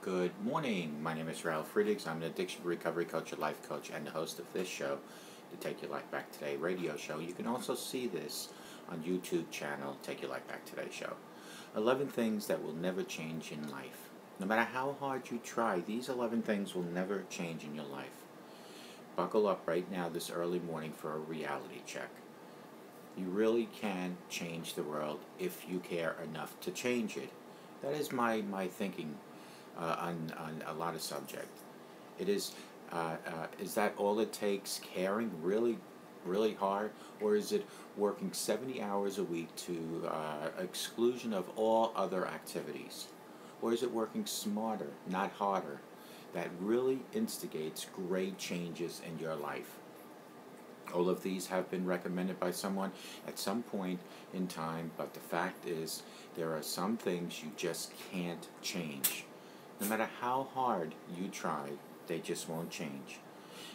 Good morning. My name is Ralf Friedrichs. I'm an addiction recovery coach, a life coach, and the host of this show, the Take Your Life Back Today radio show. You can also see this on YouTube channel, Take Your Life Back Today show. 11 things that will never change in life. No matter how hard you try, these 11 things will never change in your life. Buckle up right now this early morning for a reality check. You really can change the world if you care enough to change it. That is my thinking on a lot of subjects. It is that all it takes, caring really hard, or is it working 70 hours a week to exclusion of all other activities? Or is it working smarter, not harder, that really instigates great changes in your life? All of these have been recommended by someone at some point in time, but the fact is there are some things you just can't change. No matter how hard you try, they just won't change.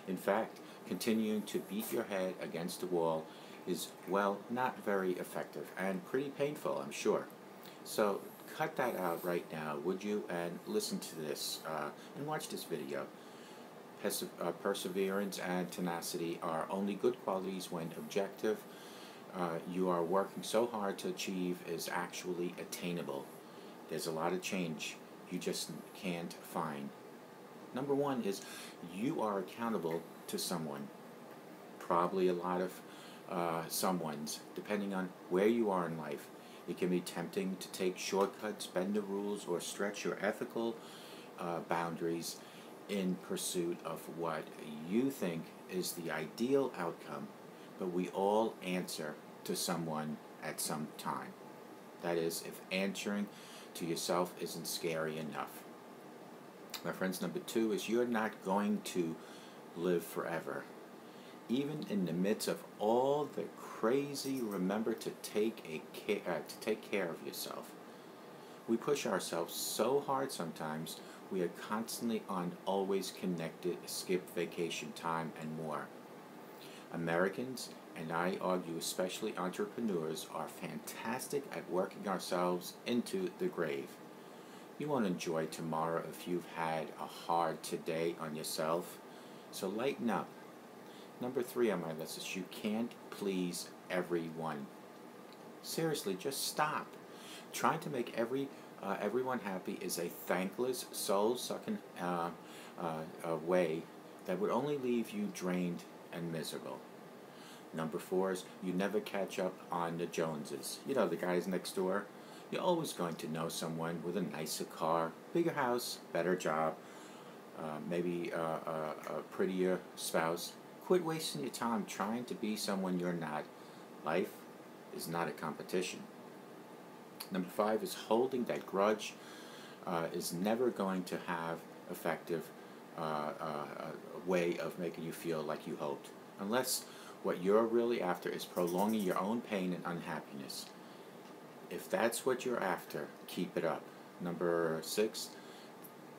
In fact, continuing to beat your head against the wall is, well, not very effective and pretty painful, I'm sure. So cut that out right now, would you, and listen to this and watch this video. Perseverance and tenacity are only good qualities when objective you are working so hard to achieve is actually attainable. There's a lot of change you just can't find. Number one is you are accountable to someone. Probably a lot of someone's, depending on where you are in life. It can be tempting to take shortcuts, bend the rules, or stretch your ethical boundaries in pursuit of what you think is the ideal outcome, but we all answer to someone at some time. That is, if answering to yourself isn't scary enough. My friends, number two is you're not going to live forever. Even in the midst of all the crazy, remember to take care of yourself. We push ourselves so hard sometimes. We are constantly on always connected, skip vacation time, and more. Americans, and I argue especially entrepreneurs, are fantastic at working ourselves into the grave. You won't enjoy tomorrow if you've had a hard today on yourself, so lighten up. Number three on my list is you can't please everyone. Seriously, just stop. Trying to make everyone happy is a thankless, soul-sucking way that would only leave you drained and miserable. Number four is you never catch up on the Joneses. You know, the guys next door. You're always going to know someone with a nicer car, bigger house, better job, maybe a prettier spouse. Quit wasting your time trying to be someone you're not. Life is not a competition. Number five is holding that grudge is never going to have effective way of making you feel like you hoped, unless what you're really after is prolonging your own pain and unhappiness. If that's what you're after, keep it up. Number six,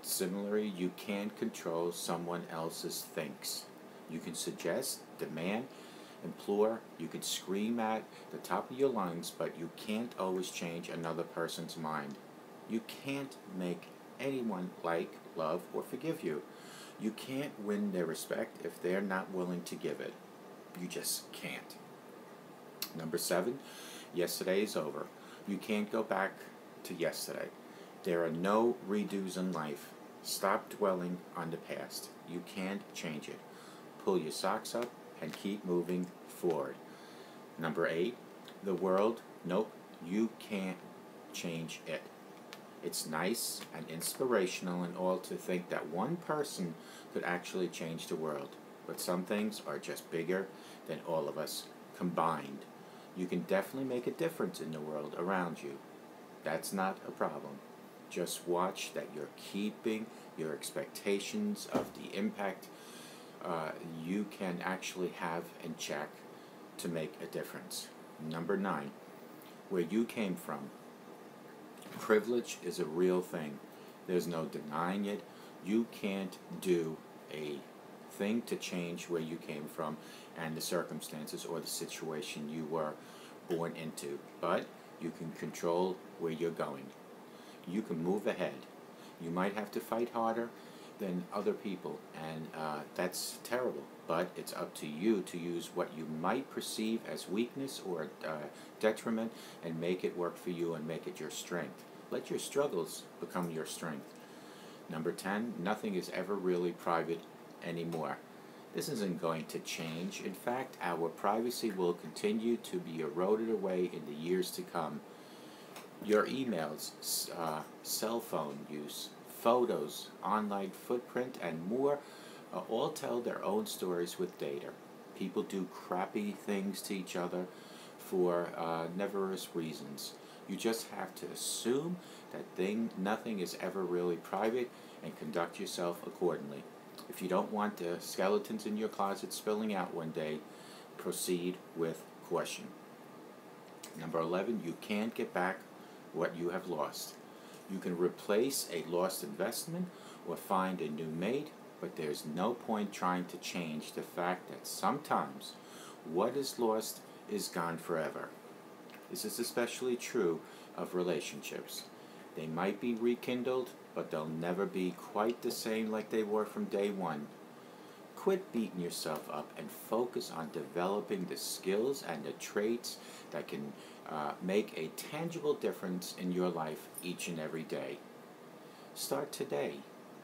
similarly, you can't control someone else's thinks. You can suggest, demand, implore, you can scream at the top of your lungs, but you can't always change another person's mind. You can't make anyone like, love, or forgive you. You can't win their respect if they're not willing to give it. You just can't. Number seven, yesterday is over. You can't go back to yesterday. There are no redos in life. Stop dwelling on the past. You can't change it. Pull your socks up and keep moving forward. Number eight, the world, nope, you can't change it. It's nice and inspirational and all to think that one person could actually change the world, but some things are just bigger than all of us combined. You can definitely make a difference in the world around you. That's not a problem. Just watch that you're keeping your expectations of the impact you can actually have in check to make a difference. Number nine, where you came from. Privilege is a real thing. There's no denying it. You can't do a thing to change where you came from and the circumstances or the situation you were born into, but you can control where you're going. You can move ahead. You might have to fight harder than other people, and that's terrible. But it's up to you to use what you might perceive as weakness or detriment and make it work for you and make it your strength. Let your struggles become your strength. Number 10, nothing is ever really private anymore. This isn't going to change. In fact, our privacy will continue to be eroded away in the years to come. Your emails, cell phone use, photos, online footprint, and more all tell their own stories with data. People do crappy things to each other for nefarious reasons. You just have to assume that nothing is ever really private and conduct yourself accordingly. If you don't want the skeletons in your closet spilling out one day, proceed with caution. Number 11, you can't get back what you have lost. You can replace a lost investment or find a new mate, but there's no point trying to change the fact that sometimes what is lost is gone forever. This is especially true of relationships. They might be rekindled, but they'll never be quite the same like they were from day one. Quit beating yourself up and focus on developing the skills and the traits that can make a tangible difference in your life each and every day. Start today.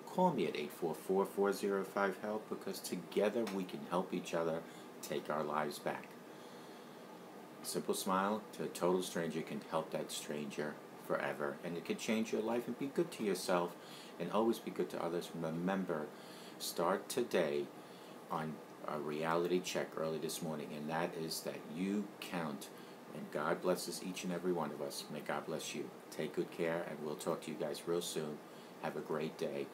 Call me at 844-405-HELP because together we can help each other take our lives back. A simple smile to a total stranger can help that stranger forever, and it can change your life. And be good to yourself and always be good to others. Remember, start today on a reality check early this morning, and that is that you count. And God blesses each and every one of us. May God bless you. Take good care, and we'll talk to you guys real soon. Have a great day.